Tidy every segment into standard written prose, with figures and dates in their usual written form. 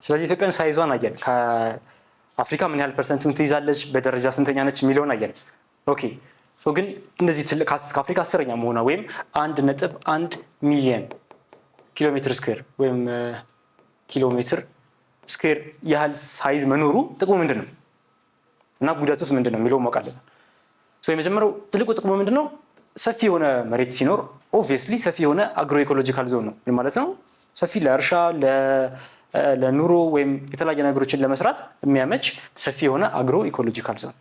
ስለዚህ ኢትዮጵያን ሳይዟን አየን። ከአፍሪካ ምን ያህል ፐርሰንቱን ትይዛለች፣ በደረጃ ስንተኛ ነች የሚለውን አየን። ኦኬ ግን እነዚህ ከአፍሪካ 10ኛ መሆኗ ወይም 1.1 ሚሊዮን ኪሎ ሜትር ስኩዌር ወይም ኪሎ ሜትር ስኩዌር ያህል ሳይዝ መኖሩ ጥቅሙ ምንድነው እና ጉዳቱስ ምንድነው የሚለው ማወቅ አለብን። የመጀመሪያው ትልቁ ጥቅሙ ምንድነው? ሰፊ የሆነ መሬት ሲኖር ኦብቪየስሊ ሰፊ የሆነ አግሮ ኢኮሎጂካል ዞን ነው ማለት ነው። ሰፊ ለእርሻ ለኑሮ ወይም የተለያየ ነገሮችን ለመስራት የሚያመች ሰፊ የሆነ አግሮ ኢኮሎጂካል ዞን።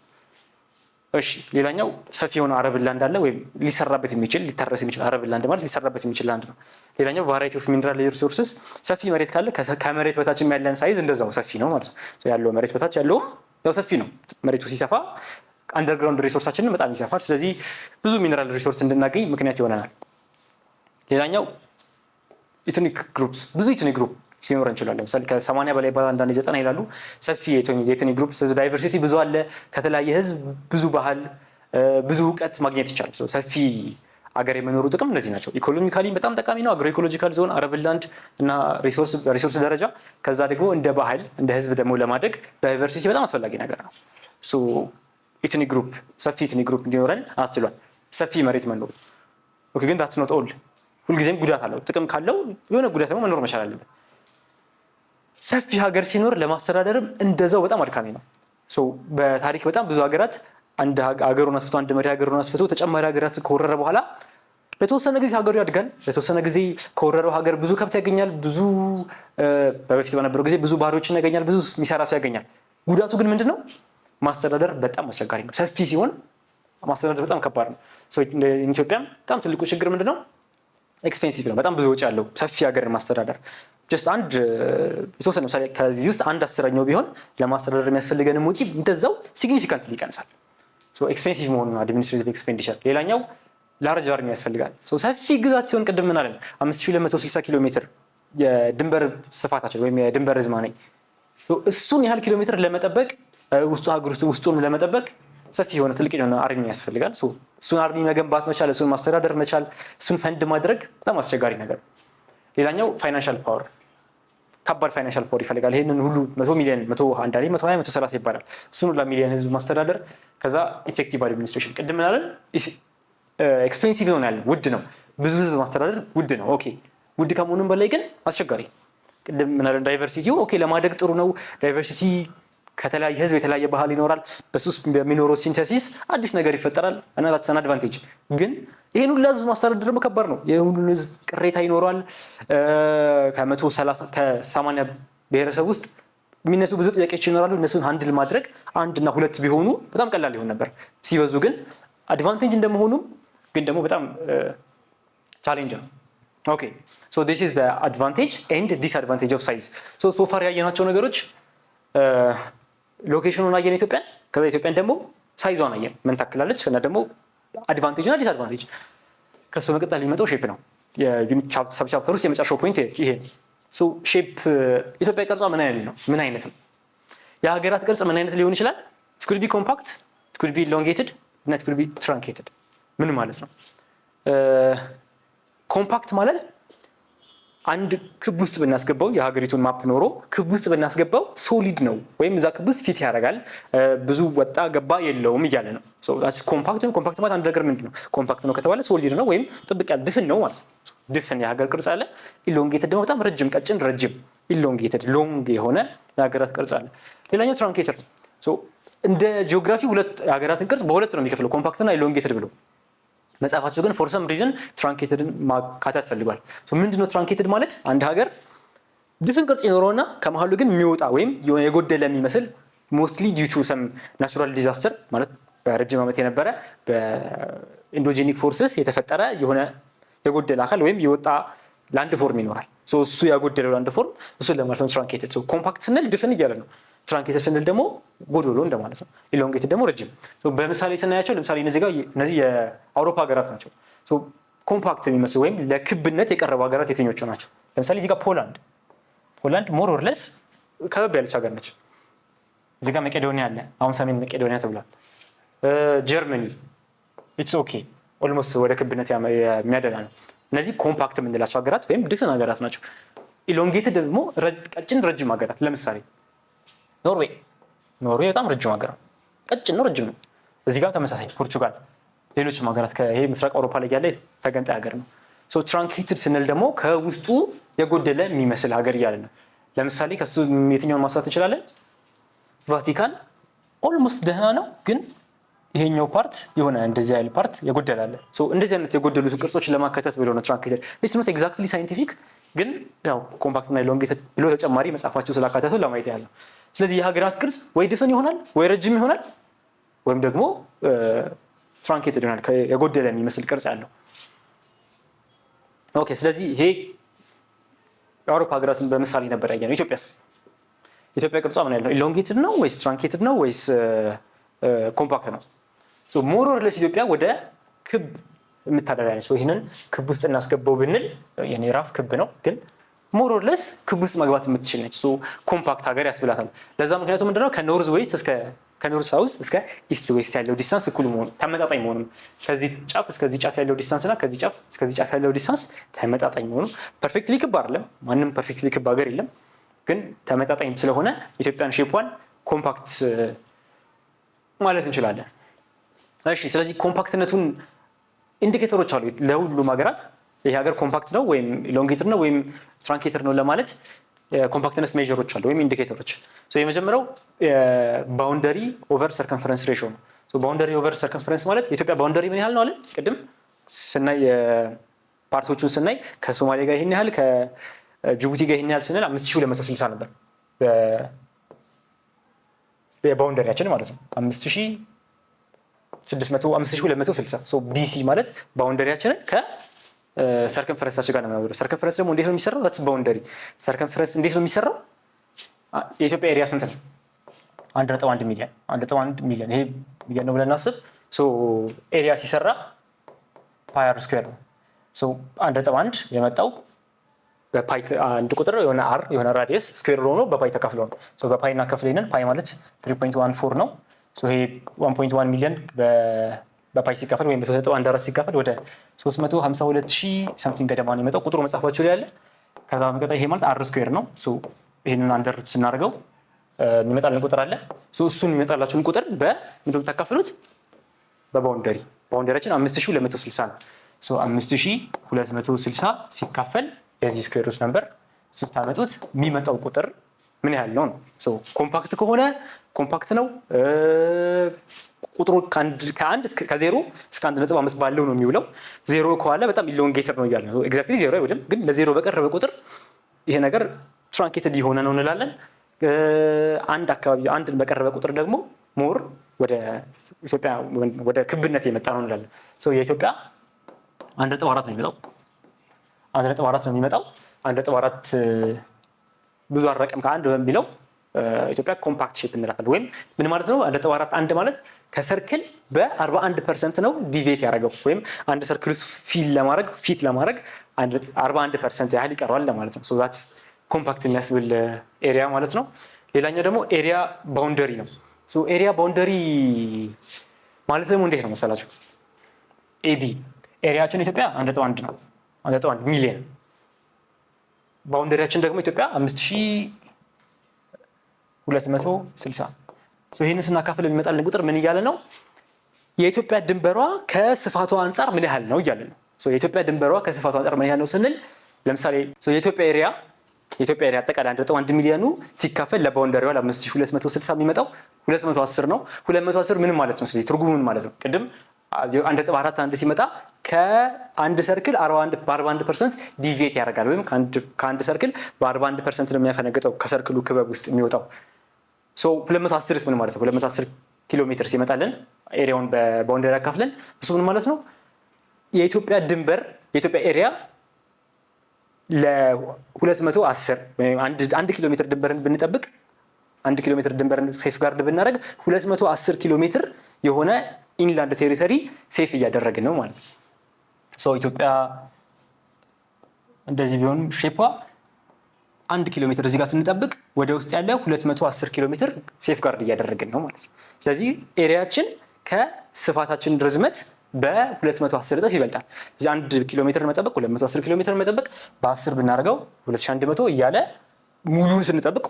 እሺ ሌላኛው ሰፊ የሆነ አረብል ላንድ አለ ወይም ሊሰራበት የሚችል ሊታረስ የሚችል አረብል ላንድ ማለት ሊሰራበት የሚችል ላንድ ነው። ሌላኛው ቫራይቲ ኦፍ ሚነራል ሪሶርስስ ሰፊ መሬት ካለ ከመሬት በታች ያለን ሳይዝ እንደዛው ሰፊ ነው ማለት ነው። ያለው መሬት በታች ያለው ያው ሰፊ ነው። መሬቱ ሲሰፋ አንደርግራውንድ ሪሶርሳችንን በጣም ይሰፋል። ስለዚህ ብዙ ሚነራል ሪሶርስ እንድናገኝ ምክንያት ይሆነናል። ሌላኛው ኢትኒክ ግሩፕስ ብዙ ኢትኒክ ግሩፕ ሊኖር እንችላለን። ለምሳሌ ከ80 በላይ አንዳንድ 90 ይላሉ። ሰፊ የኢትኒክ ግሩፕ ዳይቨርሲቲ ብዙ አለ። ከተለያየ ህዝብ ብዙ ባህል ብዙ እውቀት ማግኘት ይቻላል። ሰፊ አገር የመኖሩ ጥቅም እነዚህ ናቸው። ኢኮኖሚካሊ በጣም ጠቃሚ ነው። አግሮ ኢኮሎጂካል ዞን አረብል ላንድ እና ሪሶርስ ደረጃ ከዛ ደግሞ እንደ ባህል እንደ ህዝብ ደግሞ ለማደግ ዳይቨርሲቲ በጣም አስፈላጊ ነገር ነው። ኢትኒክ ግሩፕ ሰፊ ኢትኒክ ግሩፕ እንዲኖረን አስችሏል። ሰፊ መሬት መኖሩ ኦኬ ግን that's not all ሁልጊዜም ጉዳት አለው። ጥቅም ካለው የሆነ ጉዳት ደግሞ መኖር መቻል አለበት። ሰፊ ሀገር ሲኖር ለማስተዳደርም እንደዛው በጣም አድካሚ ነው። በታሪክ በጣም ብዙ ሀገራት አንድ ሀገሩን አስፍቶ አንድ መሪ ሀገሩን አስፍቶ ተጨማሪ ሀገራት ከወረረ በኋላ ለተወሰነ ጊዜ ሀገሩ ያድጋል። ለተወሰነ ጊዜ ከወረረው ሀገር ብዙ ከብት ያገኛል። ብዙ በፊት በነበረው ጊዜ ብዙ ባሪዎችን ያገኛል። ብዙ የሚሰራ ሰው ያገኛል። ጉዳቱ ግን ምንድነው? ማስተዳደር በጣም አስቸጋሪ ነው። ሰፊ ሲሆን ማስተዳደር በጣም ከባድ ነው። ኢትዮጵያም በጣም ትልቁ ችግር ምንድነው? ኤክስፔንሲቭ ነው። በጣም ብዙ ወጪ ያለው ሰፊ ሀገርን ማስተዳደር ጀስት አንድ የተወሰነ ምሳሌ ከዚህ ውስጥ 1/10ኛው ቢሆን ለማስተዳደር የሚያስፈልገንም ወጪ እንደዛው ሲግኒፊካንትሊ ይቀንሳል። ኤክስፔንሲቭ መሆኑ አድሚኒስትሬቲቭ ኤክስፔንዲቸር። ሌላኛው ላርጅ አርሚ ያስፈልጋል። ሰፊ ግዛት ሲሆን ቅድም ምን አለን? 5260 ኪሎ ሜትር የድንበር ስፋታችን ወይም የድንበር ርዝማኔ እሱን ያህል ኪሎ ሜትር ለመጠበቅ ውስጡን ለመጠበቅ ሰፊ የሆነ ትልቅ የሆነ አርሚ ያስፈልጋል። እሱን አርሚ መገንባት መቻል፣ እሱን ማስተዳደር መቻል፣ እሱን ፈንድ ማድረግ በጣም አስቸጋሪ ነገር። ሌላኛው ፋይናንሻል ፓወር ከባድ ፋይናንሻል ፓወር ይፈልጋል። ይሄንን ሁሉ 100 ሚሊዮን 120 130 ይባላል። እሱን ሁሉ ሚሊዮን ህዝብ ማስተዳደር ከዛ ኢፌክቲቭ አድሚኒስትሬሽን ቅድም ምን አለን? ኤክስፔንሲቭ ይሆናል፣ ውድ ነው። ብዙ ህዝብ ማስተዳደር ውድ ነው። ኦኬ ውድ ከመሆኑም በላይ ግን አስቸጋሪ። ቅድም ምን አለን? ዳይቨርሲቲው ኦኬ ለማደግ ጥሩ ነው። ዳይቨርሲቲ ከተለያየ ህዝብ የተለያየ ባህል ይኖራል። በሱስ በሚኖረው ሲንተሲስ አዲስ ነገር ይፈጠራል እና that's an advantage። ግን ይሄን ሁሉ ህዝብ ማስተዳደር ደግሞ ከባድ ነው። የሁሉ ህዝብ ቅሬታ ይኖራል። ከ80 ብሔረሰብ ውስጥ የሚነሱ ብዙ ጥያቄዎች ይኖራሉ። እነሱን ሃንድል ማድረግ 1 እና 2 ቢሆኑ በጣም ቀላል ይሆን ነበር። ሲበዙ ግን አድቫንቴጅ እንደመሆኑም ግን ደግሞ በጣም ቻሌንጅ ነው። ኦኬ this is the advantage and disadvantage of size። so far ያየናቸው ነገሮች ሎኬሽኑን አየን ኢትዮጵያን። ከዛ ኢትዮጵያን ደግሞ ሳይዟን አየን ምን ታክላለች እና ደግሞ አድቫንቴጅ እና ዲስአድቫንቴጅ። ከሱ መቀጠል የሚመጣው ሼፕ ነው። የዩኒት ሰብ ቻፕተር ውስጥ የመጨረሻው ፖይንት ይሄ ሼፕ ኢትዮጵያ ቅርጿ ምን አይነት ነው? የሀገራት ቅርጽ ምን አይነት ሊሆን ይችላል? it could be compact, it could be elongated እና it could be truncated። ምን ማለት ነው? ኮምፓክት ማለት አንድ ክብ ውስጥ ብናስገባው የሀገሪቱን ማፕ ኖሮ ክብ ውስጥ ብናስገባው ሶሊድ ነው ወይም እዛ ክብ ውስጥ ፊት ያደርጋል፣ ብዙ ወጣ ገባ የለውም እያለ ነው። ኮምፓክት ማለት አንድ ነገር ምንድን ነው? ኮምፓክት ነው ከተባለ ሶሊድ ነው ወይም ጥብቅ ያለ ድፍን ነው ማለት ነው። ድፍን የሀገር ቅርጽ አለ። ኢሎንጌትድ ደግሞ በጣም ረጅም ቀጭን ረጅም ኢሎንጌትድ ሎንግ የሆነ የሀገራት ቅርጽ አለ። ሌላኛው ትራንኬትድ። እንደ ጂኦግራፊ ሁለት የሀገራትን ቅርጽ በሁለት ነው የሚከፍለው፣ ኮምፓክት እና ኢሎንጌትድ ብሎ። መጽሐፋቸው ግን ፎር ሰም ሪዝን ትራንኬትድን ማካተት ፈልጓል። ምንድነው ትራንኬትድ ማለት? አንድ ሀገር ድፍን ቅርጽ ይኖረውና ከመሀሉ ግን የሚወጣ ወይም የጎደለ የሚመስል ሞስትሊ ዲዩ ቱ ሰም ናቹራል ዲዛስተር ማለት በረጅም ዓመት የነበረ በኢንዶጂኒክ ፎርስስ የተፈጠረ የሆነ የጎደለ አካል ወይም የወጣ ላንድ ፎርም ይኖራል። እሱ ያጎደለው ላንድ ፎርም እሱን ለማለት ነው ትራንኬትድ። ኮምፓክት ስንል ድፍን እያለ ነው። ትራንኬትድ ስንል ደግሞ ጎዶሎ እንደማለት ነው። ኢሎንጌትድ ደግሞ ረጅም። በምሳሌ ስናያቸው ለምሳሌ እነዚህ የአውሮፓ ሀገራት ናቸው። ኮምፓክት የሚመስሉ ወይም ለክብነት የቀረቡ ሀገራት የትኞቹ ናቸው? ለምሳሌ እዚህ ጋር ፖላንድ ሞር ኦር ለስ ከበብ ያለች ሀገር ነች። እዚህ ጋር መቄዶኒያ አለ፣ አሁን ሰሜን መቄዶኒያ ተብሏል። ጀርመኒ ኢትስ ኦኬ ኦልሞስት ወደ ክብነት የሚያደላ ነው። እነዚህ ኮምፓክት የምንላቸው ሀገራት ወይም ድፍን ሀገራት ናቸው። ኢሎንጌትድ ደግሞ ቀጭን ረጅም ሀገራት ለምሳሌ ኖርዌይ በጣም ረጅም ሀገር ነው። ቀጭን ነው፣ ረጅም ነው። እዚህ ጋር ተመሳሳይ ፖርቹጋል፣ ሌሎችም ሀገራት ይሄ ምስራቅ አውሮፓ ላይ ያለ ተገንጣይ ሀገር ነው። ትራንኬትድ ስንል ደግሞ ከውስጡ የጎደለ የሚመስል ሀገር እያለ ነው። ለምሳሌ ከሱ የትኛውን ማንሳት እንችላለን? ቫቲካን ኦልሞስት ደህና ነው፣ ግን ይሄኛው ፓርት የሆነ እንደዚህ አይነት ፓርት የጎደላለ። እንደዚህ አይነት የጎደሉትን ቅርጾችን ለማካተት ብሎ ነው ትራንኬትድ። ኢትስ ኖት ኤግዛክትሊ ሳይንቲፊክ፣ ግን ያው ኮምፓክት እና ኢሎንጌትድ ብሎ ተጨማሪ መጽሐፋቸው ስላካተተው ለማየት ያለ። ስለዚህ የሀገራት ቅርጽ ወይ ድፍን ይሆናል ወይ ረጅም ይሆናል ወይም ደግሞ ትራንኬትድ ይሆናል፣ የጎደለ የሚመስል ቅርጽ ያለው። ኦኬ፣ ስለዚህ ይሄ የአውሮፓ ሀገራትን በምሳሌ ነበር ያየነው። ኢትዮጵያ ቅርጿ ምን ያለው ኢሎንጌትድ ነው ወይስ ትራንኬትድ ነው ወይስ ኮምፓክት ነው? ሞር ኦር ሌስ ኢትዮጵያ ወደ ክብ የምታደላ ነች። ይህንን ክብ ውስጥ እናስገባው ብንል የኔ ራፍ ክብ ነው፣ ግን ሞር ኦር ሌስ ክብ ውስጥ መግባት የምትችል ነች። ኮምፓክት ሀገር ያስብላታል። ለዛ ምክንያቱ ምንድነው? ከኖርዝ ሳውዝ እስከ ኢስት ዌስት ያለው ዲስታንስ እኩል መሆኑ፣ ተመጣጣኝ መሆኑ፣ ከዚህ ጫፍ እስከዚህ ጫፍ ያለው ዲስታንስ እና ከዚህ ጫፍ እስከዚህ ጫፍ ያለው ዲስታንስ ተመጣጣኝ መሆኑ። ፐርፌክትሊ ክብ አይደለም፣ ማንም ፐርፌክትሊ ክብ ሀገር የለም፣ ግን ተመጣጣኝ ስለሆነ ኢትዮጵያን ሼፕዋን ኮምፓክት ማለት እንችላለን። እሺ፣ ስለዚህ ኮምፓክትነቱን ኢንዲኬተሮች አሉ ለሁሉም ሀገራት። ይሄ ሀገር ኮምፓክት ነው ወይም ኢሎንጌትድ ነው ወይም ትራንኬትድ ነው ለማለት ኮምፓክትነስ ሜዥሮች አሉ ወይም ኢንዲኬተሮች። የመጀመሪያው ባውንደሪ ኦቨር ሰርከምፈረንስ ሬሾ ነው። ባውንደሪ ኦቨር ሰርከምፈረንስ ማለት የኢትዮጵያ ባውንደሪ ምን ያህል ነው አለ ቅድም ስናይ፣ ፓርቶቹን ስናይ ከሶማሌ ጋር ይሄን ያህል ከጅቡቲ ጋር ይሄን ያህል ስንል 5260 ነበር በባውንደሪያችን ማለት ነው። 5260 ቢሲ ማለት ባውንደሪያችንን ከሰርከምፈረንሳችን ጋር ነው የሚያወራው። ሰርከምፈረንስ ደግሞ እንዴት ነው የሚሰራው? ታች ባውንደሪ ሰርከምፈረንስ እንዴት ነው የሚሰራው? የኢትዮጵያ ኤሪያ ስንት ነው? 1.1 ሚሊዮን። 1.1 ሚሊዮን ይሄ ሚሊዮን ነው ብለን እናስብ። ኤሪያ ሲሰራ ፓይ አር ስኩዌር ነው። 1.1 የመጣው በፓይ አንድ ቁጥር የሆነ አር የሆነ ራዲየስ ስኩዌር ሆኖ በፓይ ተካፍሎ ነው። በፓይ እናከፍለናል። ፓይ ማለት 3.14 ነው። ይሄ 1.1 ሚሊዮን በፓይ ሲካፈል ወይም በ3.14 ሲካፈል ወደ 352,000 ሳምቲንግ ገደማ ነው የመጣው። ቁጥሩ መጽሐፋችሁ ላይ ያለ። ከዛ በመቀጠል ይሄ ማለት አር ስኩዌር ነው። ይሄንን አንደር ስናደርገው የሚመጣልን ቁጥር አለ። እሱን የሚመጣላችሁን ቁጥር በምንድነው የምታካፍሉት? በባውንደሪ። ባውንደሪያችን 5260 ነው። 5260 ሲካፈል የዚህ ስኩዌር ሩት ነበር ስታመጡት የሚመጣው ቁጥር ምን ያህል ነው? ኮምፓክት ከሆነ ኮምፓክት ነው። ቁጥሩ ከዜሮ እስከ 1.5 ባለው ነው የሚውለው። ዜሮ ከኋላ በጣም ኢሎንጌትድ ነው እያለ ነው። ኤግዛክትሊ ዜሮ አይውልም፣ ግን ለዜሮ በቀረበ ቁጥር ይሄ ነገር ትራንኬትድ የሆነ ነው እንላለን። አንድ አካባቢ አንድን በቀረበ ቁጥር ደግሞ ሞር ወደ ኢትዮጵያ ወደ ክብነት የመጣ ነው እንላለን። የኢትዮጵያ 1.4 ነው የሚመጣው። 1.4 ነው የሚመጣው። 1.4 ብዙ አረቀም ከአንድ በሚለው ኢትዮጵያ ኮምፓክት ሼፕ እንላታለን። ወይም ምን ማለት ነው? 1.4 አንድ ማለት ከሰርክል በ41% ነው ዲቪዬት ያደረገው። ወይም አንድ ሰርክል ውስጥ ፊት ለማድረግ 41% ያህል ይቀረዋል ለማለት ነው። ዛትስ ኮምፓክት የሚያስብል ኤሪያ ማለት ነው። ሌላኛው ደግሞ ኤሪያ ባውንደሪ ነው። ኤሪያ ባውንደሪ ማለት ደግሞ እንዴት ነው መሰላችሁ? ኤቢ ኤሪያችን ኢትዮጵያ 1.1 ነው፣ 1.1 ሚሊዮን። ባውንደሪያችን ደግሞ ኢትዮጵያ 5260። ይህንን ስናካፍል የሚመጣልን ቁጥር ምን እያለ ነው? የኢትዮጵያ ድንበሯ ከስፋቷ አንጻር ምን ያህል ነው እያለ ነው። የኢትዮጵያ ድንበሯ ከስፋቷ አንጻር ምን ያህል ነው ስንል ለምሳሌ የኢትዮጵያ ኤሪያ አጠቃላይ 1.1 ሚሊዮኑ ሲካፈል ለባውንደሪዋ ለ5260 የሚመጣው 210 ነው። 210 ምን ማለት ነው? ስለዚህ ትርጉሙ ምን ማለት ነው? ቅድም 1.41 ሲመጣ ከአንድ ሰርክል 41% ዲቪዬት ያደርጋል። ወይም ከአንድ ሰርክል በ41% ነው የሚያፈነግጠው ከሰርክሉ ክበብ ውስጥ የሚወጣው። 210 ምን ማለት ነው? 210 ኪሎ ሜትር ሲመጣልን ኤሪያውን በባውንደሪ አካፍለን እሱ ምን ማለት ነው? የኢትዮጵያ ድንበር የኢትዮጵያ ኤሪያ ለ210 ወይም 1 ኪሎ ሜትር ድንበርን ብንጠብቅ 1 ኪሎ ሜትር ድንበርን ሴፍ ጋርድ ብናደርግ 210 ኪሎ ሜትር የሆነ ኢንላንድ ቴሪቶሪ ሴፍ እያደረግን ነው ማለት ነው። ኢትዮጵያ እንደዚህ ቢሆን ሼፓ 1 ኪሎ ሜትር እዚህ ጋር ስንጠብቅ ወደ ውስጥ ያለ 210 ኪሎ ሜትር ሴፍ ጋርድ እያደረግን ነው ማለት ነው። ስለዚህ ኤሪያችን ከስፋታችን ርዝመት በ210 እጥፍ ይበልጣል። ስለዚህ 1 ኪሎ ሜትር መጠበቅ 210 ኪሎ ሜትር መጠበቅ በ10 ብናደርገው 2100 እያለ ሙሉን ስንጠብቅ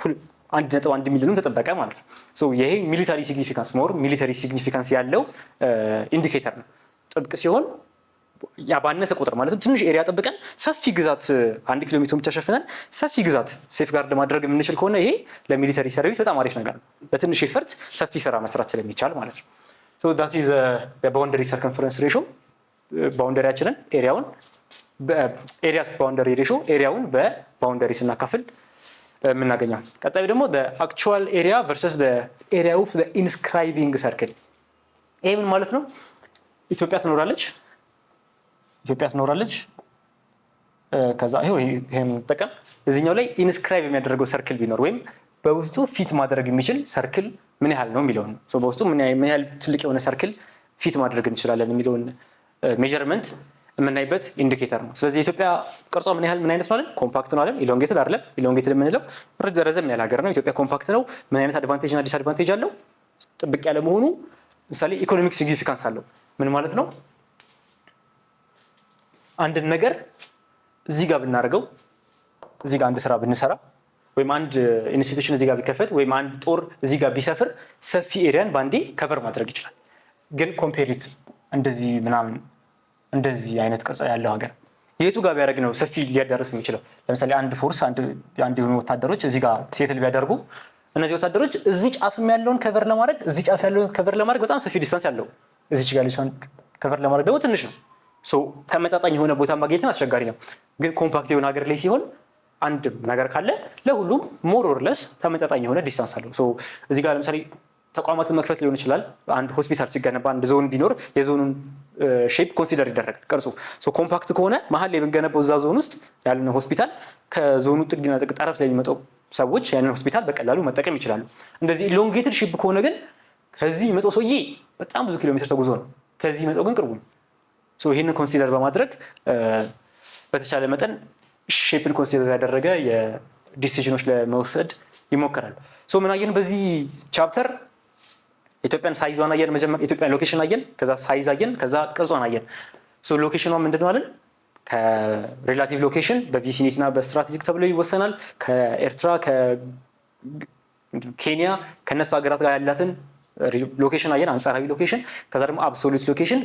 1.1 ሚሊዮን ተጠበቀ ማለት ነው። ሶ ይሄ ሚሊታሪ ሲግኒፊካንስ ሞር ሚሊታሪ ሲግኒፊካንስ ያለው ኢንዲኬተር ነው። ጥብቅ ሲሆን ያ ባነሰ ቁጥር ማለትም ትንሽ ኤሪያ ጠብቀን ሰፊ ግዛት 1 ኪሎ ሜትር ብቻ ሸፍነን ሰፊ ግዛት ሴፍ ጋርድ ማድረግ የምንችል ከሆነ ይሄ ለሚሊታሪ ሰርቪስ በጣም አሪፍ ነገር ነው። በትንሽ ኤፈርት ሰፊ ስራ መስራት ስለሚቻል ማለት ነው። ሶ ዳት ኢዝ ባውንደሪ ሰርከምፈረንስ ሬሾ ባውንደሪያችንን ኤሪያውን ኤሪያስ ባውንደሪ ሬሾ ኤሪያውን በባውንደሪ ስናካፍል የምናገኘው። ቀጣዩ ደግሞ አክቹዋል ኤሪያ ቨርሰስ ኤሪያ ኦፍ ኢንስክራይቢንግ ሰርክል። ይሄ ምን ማለት ነው? ኢትዮጵያ ትኖራለች ከዛ ይሄን ተጠቀም እዚህኛው ላይ ኢንስክራይብ የሚያደርገው ሰርክል ቢኖር ወይም በውስጡ ፊት ማድረግ የሚችል ሰርክል ምን ያህል ነው የሚለውን ሶ በውስጡ ምን ያህል ትልቅ የሆነ ሰርክል ፊት ማድረግ እንችላለን የሚለውን ሜዠርመንት የምናይበት ኢንዲኬተር ነው። ስለዚህ የኢትዮጵያ ቅርጿ ምን አይነት ነው አይደል? ኮምፓክት ነው አይደል? ኢሎንጌትድ አይደለም። ኢሎንጌትድ የምንለው ረዘም ያለ ሀገር ነው። ኢትዮጵያ ኮምፓክት ነው። ምን አይነት አድቫንቴጅ እና ዲስአድቫንቴጅ አለው? ጥብቅ ያለ መሆኑ ምሳሌ ኢኮኖሚክ ሲግኒፊካንስ አለው። ምን ማለት ነው? አንድን ነገር እዚህ ጋር ብናደርገው እዚህ ጋር አንድ ስራ ብንሰራ ወይም አንድ ኢንስቲትዩሽን እዚህ ጋር ቢከፈት ወይም አንድ ጦር እዚህ ጋር ቢሰፍር ሰፊ ኤሪያን ባንዴ ከቨር ማድረግ ይችላል። ግን ኮምፔሪት እንደዚህ ምናምን እንደዚህ አይነት ቅርጽ ያለው ሀገር የቱ ጋር ቢያደርግ ነው ሰፊ ሊያዳርስ የሚችለው? ለምሳሌ አንድ ፎርስ አንድ የሆኑ ወታደሮች እዚህ ጋር ሴትል ቢያደርጉ እነዚህ ወታደሮች እዚህ ጫፍም ያለውን ከቨር ለማድረግ እዚህ ጫፍ ያለውን ከቨር ለማድረግ በጣም ሰፊ ዲስታንስ ያለው እዚህ ጋር ያለውን ከቨር ለማድረግ ደግሞ ትንሽ ነው። ሶ ተመጣጣኝ የሆነ ቦታ ማግኘትን አስቸጋሪ ነው። ግን ኮምፓክት የሆነ ሀገር ላይ ሲሆን አንድ ነገር ካለ ለሁሉም ሞር ኦር ለስ ተመጣጣኝ የሆነ ዲስታንስ አለው። ሶ እዚህ ጋር ለምሳሌ ተቋማትን መክፈት ሊሆን ይችላል። አንድ ሆስፒታል ሲገነባ አንድ ዞን ቢኖር የዞኑን ሼፕ ኮንሲደር ይደረጋል ቅርጹ። ሶ ኮምፓክት ከሆነ መሀል ላይ ብንገነባው እዛ ዞን ውስጥ ያለን ሆስፒታል ከዞኑ ጥግና ጥግ ጠረፍ ላይ የሚመጣው ሰዎች ያንን ሆስፒታል በቀላሉ መጠቀም ይችላሉ። እንደዚህ ኢሎንጌትድ ሼፕ ከሆነ ግን ከዚህ የሚመጣው ሰውዬ በጣም ብዙ ኪሎ ሜትር ተጉዞ ነው፣ ከዚህ የሚመጣው ግን ቅርቡ ነው። ሶ ይሄንን ኮንሲደር በማድረግ በተቻለ መጠን ሼፕን ኮንሲደር ያደረገ የዲሲዥኖች ለመውሰድ ይሞከራል። ሶ ምን አየን በዚህ ቻፕተር? ኢትዮጵያን ሳይዟን አየን፣ መጀመሪያ ኢትዮጵያን ሎኬሽን አየን፣ ከዛ ሳይዝ አየን፣ ከዛ ቅርጿን አየን። ሶ ሎኬሽኗ ምንድነው አለን? ከሪላቲቭ ሎኬሽን በቪሲኒቲ እና በስትራቴጂክ ተብሎ ይወሰናል። ከኤርትራ ከኬንያ ከነሱ ሀገራት ጋር ያላትን ሎኬሽን አየን፣ አንጻራዊ ሎኬሽን። ከዛ ደግሞ አብሶሉት ሎኬሽን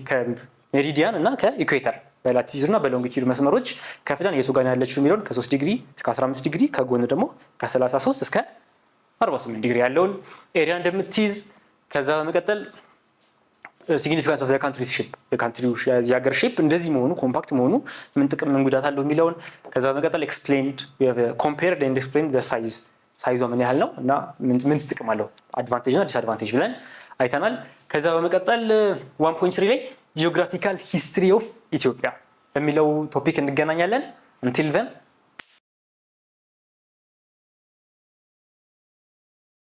ከሜሪዲያን እና ከኢኩዌተር በላቲቲዩድ እና በሎንጊቲዩድ መስመሮች ከፍለን የቱ ጋር ያለችው የሚለውን ከ3 ዲግሪ እስከ 15 ዲግሪ ከጎን ደግሞ ከ33 እስከ 48 ዲግሪ ያለውን ኤሪያ እንደምትይዝ። ከዛ በመቀጠል ሲግኒፊካንስ ኦፍ ዘ ካንትሪ ሼፕ የካንትሪው የሀገር ሼፕ እንደዚህ መሆኑ ኮምፓክት መሆኑ ምን ጥቅም ምን ጉዳት አለው የሚለውን። ከዛ በመቀጠል ኤክስፕሌንድ ኮምፔርድ ኤንድ ኤክስፕሌንድ ዘ ሳይዝ ሳይዟ ምን ያህል ነው እና ምን ጥቅም አለው አድቫንቴጅ እና ዲስአድቫንቴጅ ብለን አይተናል። ከዛ በመቀጠል 1.3 ላይ ጂኦግራፊካል ሂስትሪ ኦፍ ኢትዮጵያ በሚለው ቶፒክ እንገናኛለን። until then